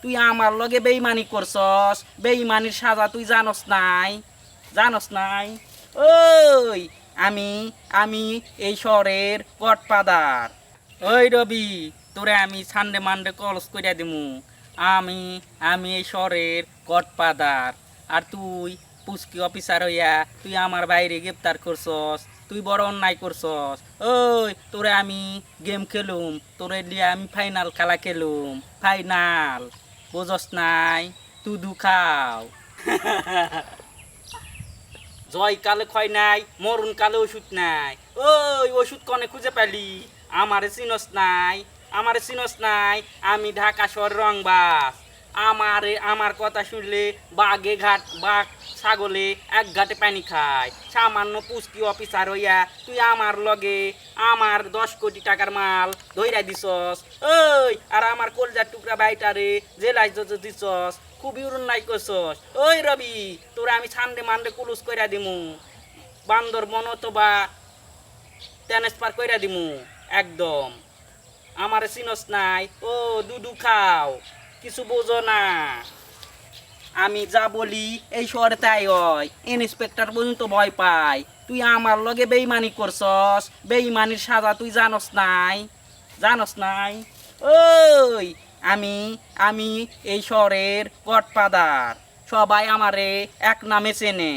তুই আমার লগে বেইমানি করছস, বেইমানির সাজা তুই জানস নাই, জানস নাই। ওই আমি আমি এই শহরের গডফাদার। ওই রবি, তোরে আমি সানডে মানডে কলস কইরা দিমু। আমি আমি এই শহরের গডফাদার। আর তুই পুস্কি অফিসার হইয়া তুই আমার বাইরে গ্রেপ্তার করছস, তুই বড় অন্যায় করছস। ওই তোরে আমি গেম খেলুম, তোরে লিয়ে আমি ফাইনাল খেলা খেলুম, ফাইনাল। বুঝস নাই? তুই দুখাও। জয় কালে ক্ষয় নাই, মরণ কালে ওষুধ নাই। ওই ওষুধ কনে খুঁজে পেলি? আমারে চিনস নাই, আমারে চিনস নাই। আমি ঢাকা শহর রংবাস। আমার কথা শুনলে বাঘ ছাগলে এক ঘাটে পানি খায়। সামান্য পুষ্টি অফিসার হইয়া তুই আমার লগে আমার 10 কোটি টাকার মাল ধইরা দিছস। ওই আর আমার কলজার টুকরা বাইটারে জেলায় দিছস, খুবই অন্যায় করছস। ওই রবি, তোরা আমি সানডে মানডে কুলুস কইরা দিমু, বান্দরবন অথবা ট্রান্সফার কইরা দিমু একদম। আমারে চিনস নাই? ও দুধু খাও, কিছু বোঝো না। আমি যা বলি এই শহরে তাই হয়। ইন্সপেক্টর পর্যন্ত ভয় পায়। তুই আমার লগে বেইমানি করছস, বেইমানির সাজা তুই জানস নাই, জানস নাই। ওই আমি আমি এই শহরের গডফাদার। সবাই আমারে এক নামে চেনে।